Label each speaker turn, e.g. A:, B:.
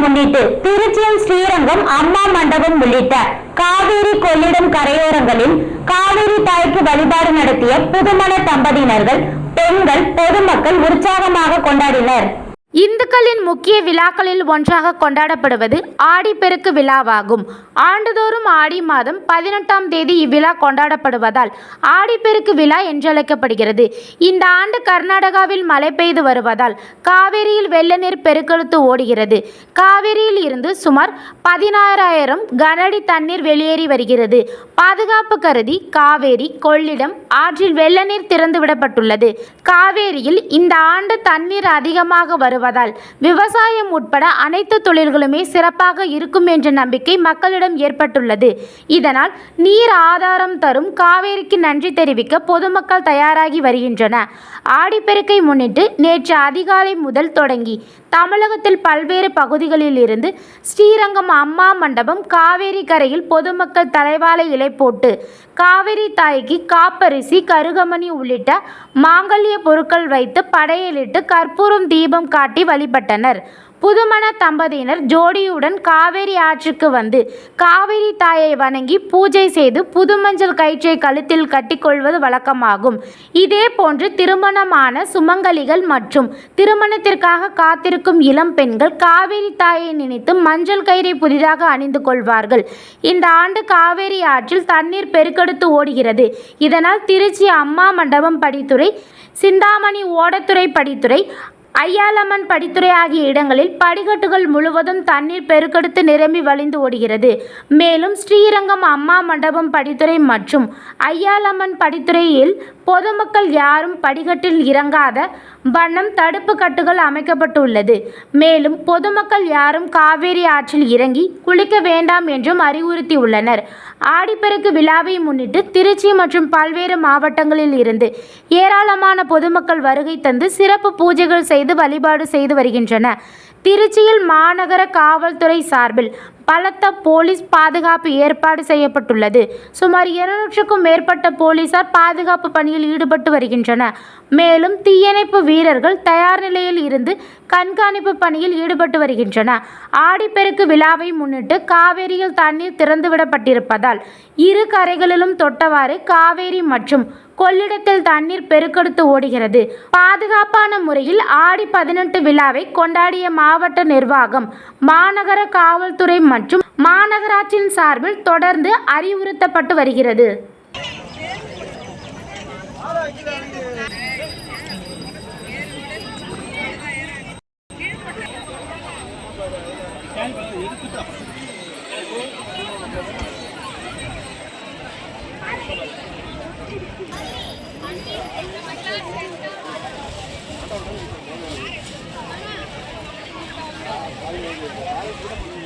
A: முன்னிட்டு திருச்சியில் ஸ்ரீரங்கம் அம்மா மண்டபம் உள்ளிட்ட காவேரி கொள்ளிடம் கரையோரங்களில் காவேரி தாய்க்கு வழிபாடு நடத்திய புதுமண தம்பதியினர்கள், பெண்கள், பொதுமக்கள் உற்சாகமாக கொண்டாடினர்.
B: இந்துக்களின் முக்கிய விழாக்களில் ஒன்றாக கொண்டாடப்படுவது ஆடிப்பெருக்கு விழாவாகும். ஆண்டுதோறும் ஆடி மாதம் 18ஆம் தேதி இவ்விழா கொண்டாடப்படுவதால் ஆடிப்பெருக்கு விழா என்றழைக்கப்படுகிறது. இந்த ஆண்டு கர்நாடகாவில் மழை பெய்து வருவதால் காவேரியில் வெள்ள நீர் பெருக்கெடுத்து ஓடுகிறது. காவேரியில் இருந்து சுமார் 16,000 கனஅடி தண்ணீர் வெளியேறி வருகிறது. பாதுகாப்பு கருதி காவேரி கொள்ளிடம் ஆற்றில் வெள்ள நீர் திறந்துவிடப்பட்டுள்ளது. காவேரியில் இந்த ஆண்டு தண்ணீர் அதிகமாக வருவதால் விவசாயம் உட்பட அனைத்து தொழில்களுமே சிறப்பாக இருக்கும் என்ற நம்பிக்கை மக்களிடம் ஏற்பட்டுள்ளது. இதனால் நீர் ஆதாரம் தரும் காவேரிக்கு நன்றி தெரிவிக்க பொதுமக்கள் தயாராகி வருகின்றனர். ஆடிப்பெருக்கை முன்னிட்டு நேற்று அதிகாலை முதல் தொடங்கி தமிழகத்தில் பல்வேறு பகுதிகளில் இருந்து ஸ்ரீரங்கம் அம்மா மண்டபம் காவேரி கரையில் பொதுமக்கள் தலைவாழை இலை போட்டு காவேரி தாய்க்கு காப்பரிசி, கருகமணி உள்ளிட்ட மாங்கல்ய பொருட்கள் வைத்து படையலிட்டு கற்பூரம் தீபம் காட்டி வழிபட்டனர். புதுமண தம்பதியினர் ஜோடியுடன் காவேரி ஆற்றுக்கு வந்து காவேரி தாயை வணங்கி பூஜை செய்து புதுமஞ்சள் கயிற்றை கழுத்தில் கட்டிக்கொள்வது வழக்கமாகும். இதே போன்று திருமணமான சுமங்கலிகள் மற்றும் திருமணத்திற்காக காத்திருக்கும் இளம் பெண்கள் காவேரி தாயை நினைத்து மஞ்சள் கயிறை புதிதாக அணிந்து கொள்வார்கள். இந்த ஆண்டு காவேரி ஆற்றில் தண்ணீர் பெருக்கெடுத்து ஓடுகிறது. இதனால் திருச்சி அம்மா மண்டபம் படித்துறை, சிந்தாமணி ஓடத்துறை படித்துறை, ஐயாலம்மன் படித்துறை ஆகிய இடங்களில் படிக்கட்டுகள் முழுவதும் தண்ணீர் பெருக்கெடுத்து நிரம்பி வழிந்து ஓடுகிறது. மேலும் ஸ்ரீரங்கம் அம்மா மண்டபம் படித்துறை மற்றும் ஐயாலம்மன் படித்துறையில் பொதுமக்கள் யாரும் படிக்கட்டில் இறங்காத வண்ணம் தடுப்பு கட்டுகள் அமைக்கப்பட்டுள்ளது. மேலும் பொதுமக்கள் யாரும் காவேரி ஆற்றில் இறங்கி குளிக்க வேண்டாம் என்றும் அறிவுறுத்தியுள்ளனர். ஆடிப்பெருக்கு விழாவை முன்னிட்டு திருச்சி மற்றும் பல்வேறு மாவட்டங்களில் இருந்து ஏராளமான பொதுமக்கள் வருகை தந்து சிறப்பு பூஜைகள் செய்து வழிபாடு செய்து வருகின்றனர். திருச்சியில் மாநகர காவல்துறை சார்பில் பலத்த போலீஸ் பாதுகாப்பு ஏற்பாடு செய்யப்பட்டுள்ளது. சுமார் 200க்கும் மேற்பட்ட போலீசார் பாதுகாப்பு பணியில் ஈடுபட்டு வருகின்றனர். மேலும் தீயணைப்பு வீரர்கள் தயார் நிலையில் இருந்து கண்காணிப்பு பணியில் ஈடுபட்டு வருகின்றனர். ஆடிப்பெருக்கு விழாவை முன்னிட்டு காவேரியில் தண்ணீர் திறந்துவிடப்பட்டிருப்பதால் இரு கரைகளிலும் தொட்டவாறு காவேரி மற்றும் கொள்ளிடத்தில் தண்ணீர் பெருக்கெடுத்து ஓடுகிறது. பாதுகாப்பான முறையில் ஆடி 18 விழாவை கொண்டாடிய மாவட்ட நிர்வாகம், மாநகர காவல்துறை மற்றும் மாநகராட்சியின் சார்பில் தொடர்ந்து அறிவுறுத்தப்பட்டு வருகிறது.
C: Gracias.